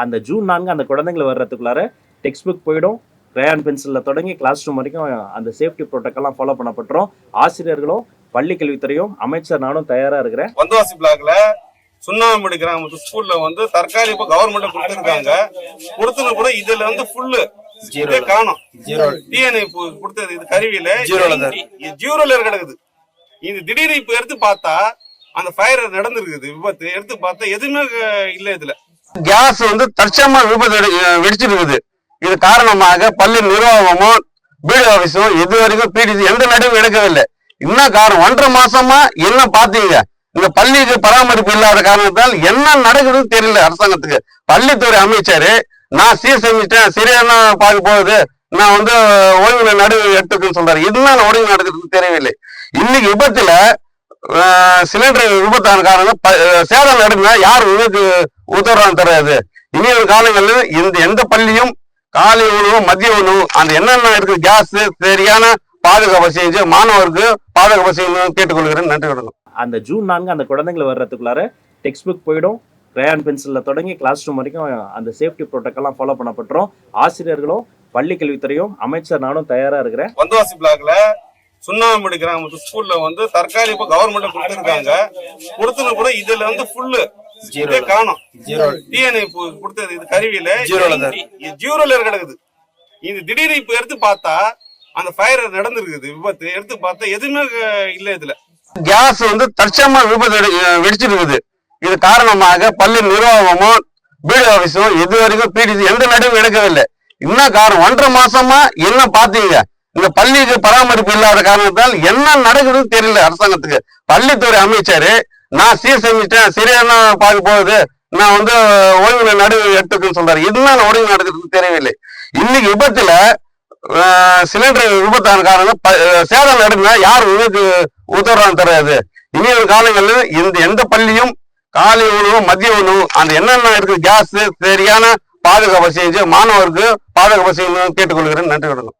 அந்த ஜூன் 4 அந்த குழந்தைங்களை வர்றதுக்குள்ளார டெக்ஸ்ட் புக் போயிடும். கிரேயான் பென்சிலில் தொடங்கி கிளாஸ் ரூம் வரைக்கும் அந்த சேஃப்டி ப்ரோட்டோக்கால்லாம் ஃபாலோ பண்ணப்பட்டுரும். ஆசிரியர்களும் பள்ளி கல்வித்துறையும் அமைச்சர் நானும் தயாராக இருக்கிறேன். வந்தவாசி பிளாக்ல சுண்ணாம்படி கிராமத்து ஸ்கூல்ல தற்காலிக கவர்மெண்ட் கொடுத்துருக்காங்க. கொடுத்தது கூட இதுல ஃபுல்லு காணும். டிஎன்ஏ கொடுத்தது இது கருவியில ஜீரோல கிடக்குது. இது திடீர்னு இப்ப எடுத்து பார்த்தா அந்த ஃபயர் நடந்திருக்குது. விபத்து எடுத்து பார்த்தா எதுவுமே இல்ல. இதுல கேஸ் தற்சமா விபத்து வெடிச்சிருக்குது. இது காரணமாக பள்ளி நிர்வாகமும் பிடி ஆபீஸும் இது வரைக்கும் பிடிசி எந்த நடவடிக்கை எடுக்கவில்லை. என்ன காரணம்? 1.5 மாசமா என்ன பாத்தீங்க? இந்த பள்ளிக்கு பராமரிப்பு இல்லாத காரணத்தால் என்ன நடக்குதுன்னு தெரியல அரசாங்கத்துக்கு. பள்ளித்துறை அமைச்சர் நான் சீர்செஞ்சிட்டேன், சரியான பார்க்க போகுது, நான் ஓய்வு நடவடிக்கை எடுத்துக்குன்னு சொல்றாரு. என்ன ஓய்வு நடக்குதுன்னு தெரியவில்லை. இன்னைக்கு விபத்துல சிலிண்டர் விபத்தான காரணம் சேதம் நடக்குங்க. யார் உத்தரவாதம் தராது. இனி காலங்களில் எந்த பள்ளியும் காலை உணவு மதிய உணவு அந்த என்னென்ன இருக்கு கேஸ் சரியான பாதுகாப்பு செஞ்சு மாணவருக்கு பாதுகாப்பு செய்யணும் கேட்டுக்கொள்கிறேன். நன்றி வணக்கம். அந்த ஜூன் 4 அந்த குழந்தைங்களை வர்றதுக்குள்ளார டெக்ஸ்ட் புக் போயிடும். கிரேயான் பென்சிலில் தொடங்கி கிளாஸ் ரூம் வரைக்கும் அந்த சேஃப்டி ப்ரோட்டோக்கால்லாம் ஃபாலோ பண்ணப்பட்டுரும். ஆசிரியர்களும் பள்ளி கல்வித்துறையும் அமைச்சர் நானும் தயாராக இருக்கிறேன். வந்தவாசி பிளாக்ல சுண்ணாம்படி கிராமத்து ஸ்கூல்ல தற்காலிக கவர்மெண்ட் கொடுத்துருக்காங்க. கொடுத்தது கூட இதுல ஃபுல்லு காணும். டிஎன்ஏ கொடுத்தது இது கருவியில ஜீரோல கிடக்குது. இது திடீர்னு இப்ப எடுத்து பார்த்தா அந்த ஃபயர் நடந்திருக்குது. விபத்து எடுத்து பார்த்தா எதுவுமே இல்ல. இதுல கேஸ் தற்சமா விபத்து வெடிச்சிருக்குது. இது காரணமாக பள்ளி நிர்வாகமும் பிடி ஆபீஸும் இது வரைக்கும் பிடிசி எந்த நடவடிக்கை எடுக்கவில்லை. என்ன காரணம்? 1.5 மாசமா என்ன பாத்தீங்க? இந்த பள்ளிக்கு பராமரிப்பு இல்லாத காரணத்தால் என்ன நடக்குதுன்னு தெரியல அரசாங்கத்துக்கு. பள்ளித்துறை அமைச்சர் நான் சீர்செஞ்சிட்டேன், சரியான பார்க்க போகுது, நான் ஓய்வு நடவடிக்கை எடுத்துக்குன்னு சொல்றாரு. என்ன ஓய்வு நடக்குதுன்னு தெரியவில்லை. இன்னைக்கு விபத்துல சிலிண்டர் விபத்தான காரணம் சேதம் நடக்குங்க. யார் உத்தரவாதம் தராது. இனி காலங்களில் எந்த பள்ளியும் காலை உணவு மதிய உணவு அந்த என்னென்ன இருக்கு கேஸ் சரியான பாதுகாப்பு செஞ்சு மாணவருக்கு பாதுகாப்பு செய்யணும் கேட்டுக்கொள்கிறேன். நன்றி வணக்கம்.